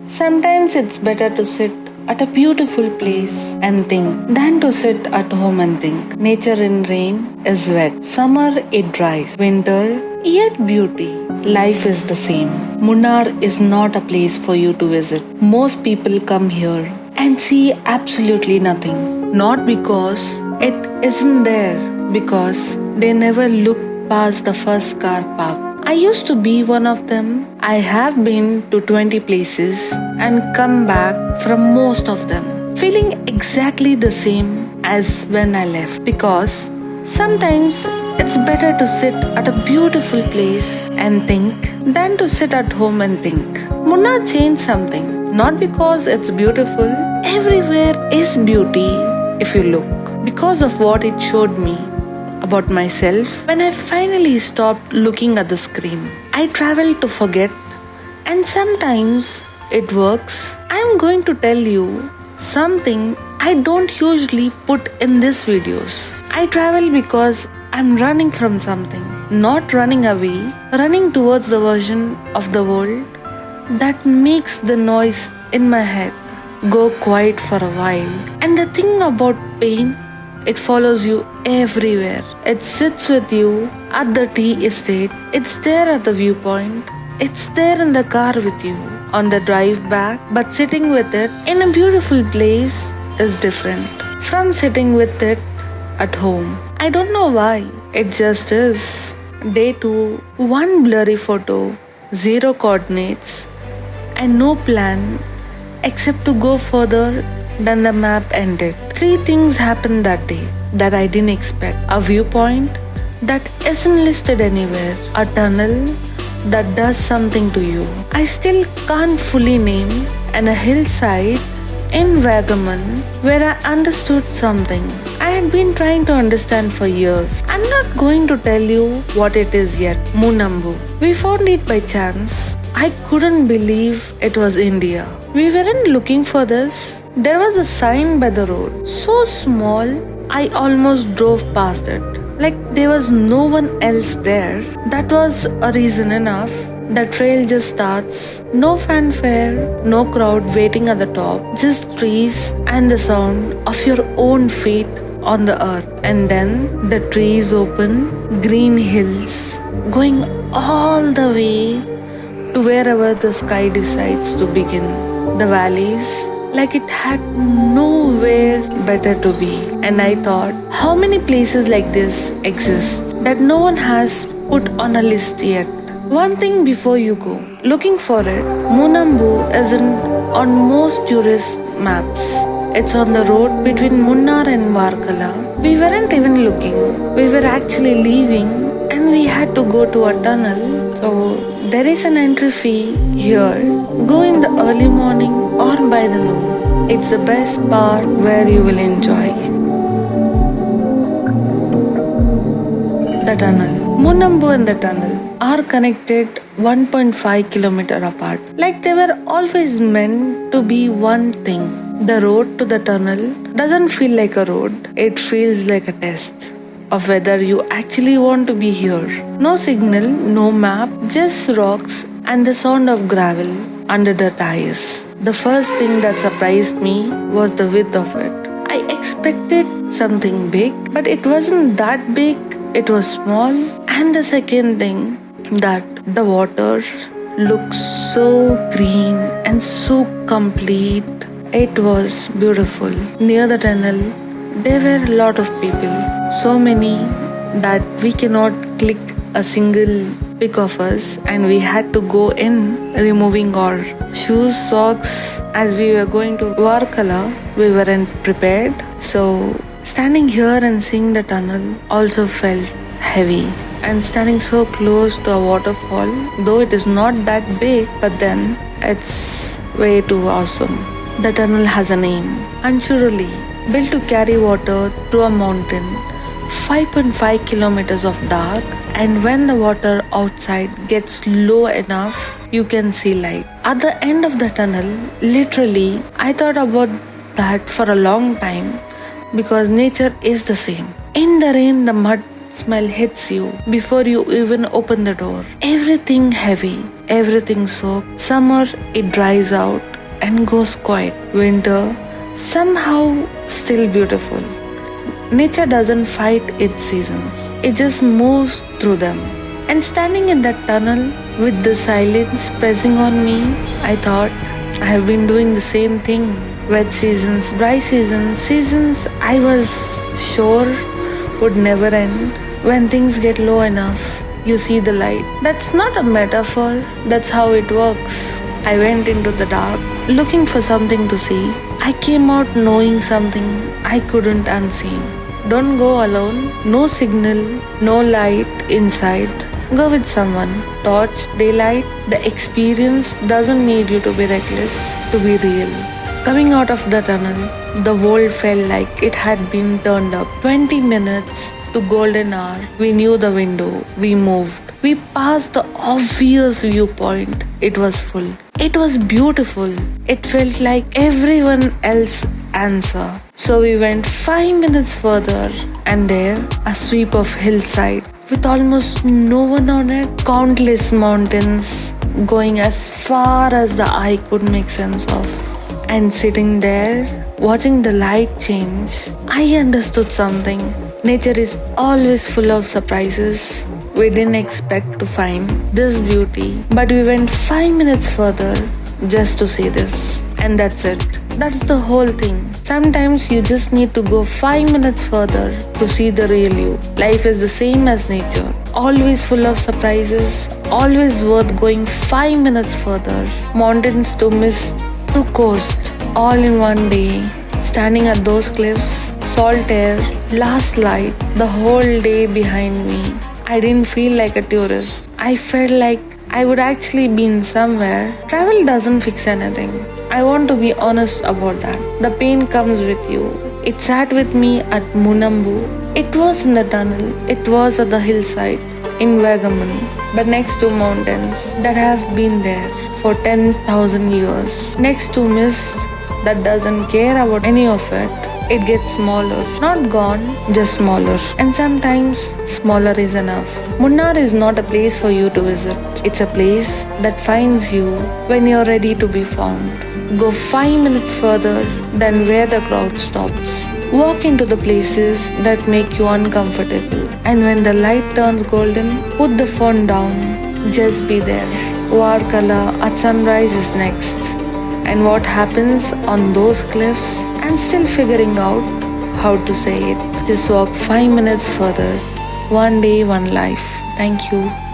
Sometimes it's better to sit at a beautiful place and think than to sit at home and think. Nature in rain is wet, summer it dries, winter yet beauty. Life is the same. Munnar is not a place for you to visit. Most people come here and see absolutely nothing. Not because it isn't there, because they never look past the first car park. I used to be one of them. I have been to 20 places and come back from most of them feeling exactly the same as when I left, because sometimes it's better to sit at a beautiful place and think than to sit at home and think. Munnar changed something, not because it's beautiful. Everywhere is beauty if you look, because of what it showed me about myself when I finally stopped looking at the screen. I travel to forget, and sometimes it works. I am going to tell you something I don't usually put in these videos. I travel because I'm running from something, not running away, running towards the version of the world that makes the noise in my head go quiet for a while. And the thing about pain, it follows you everywhere. It sits with you at the tea estate. It's there at the viewpoint. It's there in the car with you on the drive back. But sitting with it in a beautiful place is different from sitting with it at home. I don't know why. It just is. Day 2, one blurry photo, 0 coordinates, and no plan except to go further than the map ended. 3 things happened that day that I didn't expect. A viewpoint that isn't listed anywhere. A tunnel that does something to you I still can't fully name. And a hillside in Vagamon where I understood something I had been trying to understand for years. I'm not going to tell you what it is yet. Munambu. We found it by chance. I couldn't believe it was India. We weren't looking for this. There was a sign by the road, so small I almost drove past it. Like there was no one else there. That was a reason enough. The trail just starts. No fanfare, no crowd waiting at the top. Just trees and the sound of your own feet on the earth. And then the trees open, green hills, going all the way to wherever the sky decides to begin. The valleys, like it had nowhere better to be. And I thought, how many places like this exist that no one has put on a list yet? One thing before you go, looking for it, Munambu isn't on most tourist maps. It's on the road between Munnar and Varkala. We weren't even looking. We were actually leaving and we had to go to a tunnel. So there is an entry fee here. Go in the early morning or by the noon. It's the best part where you will enjoy the tunnel. Munambu and the tunnel are connected 1.5 kilometers apart. Like they were always meant to be one thing. The road to the tunnel doesn't feel like a road. It feels like a test of whether you actually want to be here. No signal, no map, just rocks and the sound of gravel under the tires. The first thing that surprised me was the width of it. I expected something big, but it wasn't that big. It was small. And the second thing, that the water looks so green and so complete. It was beautiful. Near the tunnel, there were a lot of people. So many that we cannot click a single pic of us, and we had to go in removing our shoes, socks. As we were going to Varkala, we weren't prepared. So standing here and seeing the tunnel also felt heavy. And standing so close to a waterfall, though it is not that big, but then it's way too awesome. The tunnel has a name, Anchuruli, built to carry water to a mountain, 5.5 kilometers of dark, and when the water outside gets low enough, you can see light. At the end of the tunnel, literally, I thought about that for a long time, because nature is the same. In the rain, the mud smell hits you before you even open the door. Everything heavy, everything soaked. Summer, it dries out and goes quiet. Winter, somehow still beautiful. Nature doesn't fight its seasons, it just moves through them. And standing in that tunnel with the silence pressing on me, I thought I have been doing the same thing. Wet seasons, dry seasons, seasons I was sure would never end. When things get low enough, you see the light. That's not a metaphor, that's how it works. I went into the dark, looking for something to see. I came out knowing something I couldn't unseen. Don't go alone, no signal, no light inside. Go with someone. Torch, daylight, the experience doesn't need you to be reckless to be real. Coming out of the tunnel, the world felt like it had been turned up. 20 minutes to golden hour. We knew the window. We moved. We passed the obvious viewpoint. It was full. It was beautiful. It felt like everyone else's answer. So we went 5 minutes further, and there, a sweep of hillside with almost no one on it. Countless mountains going as far as the eye could make sense of. And sitting there, watching the light change, I understood something. Nature is always full of surprises. We didn't expect to find this beauty, but we went 5 minutes further just to see this. And that's it. That's the whole thing. Sometimes you just need to go 5 minutes further to see the real you. Life is the same as nature. Always full of surprises. Always worth going 5 minutes further. Mountains to mist to coast. All in one day. Standing at those cliffs. Salt air. Last light. The whole day behind me. I didn't feel like a tourist. I felt like I would actually been somewhere. Travel doesn't fix anything. I want to be honest about that. The pain comes with you. It sat with me at Munambu. It was in the tunnel. It was at the hillside in Vagamon. But next to mountains that have been there for 10,000 years. Next to mist that doesn't care about any of it. It gets smaller, not gone, just smaller. And sometimes smaller is enough. Munnar is not a place for you to visit. It's a place that finds you when you're ready to be found. Go 5 minutes further than where the crowd stops. Walk into the places that make you uncomfortable. And when the light turns golden, put the phone down. Just be there. Varkala at sunrise is next. And what happens on those cliffs, I'm still figuring out how to say it. Just walk 5 minutes further. One day, one life. Thank you.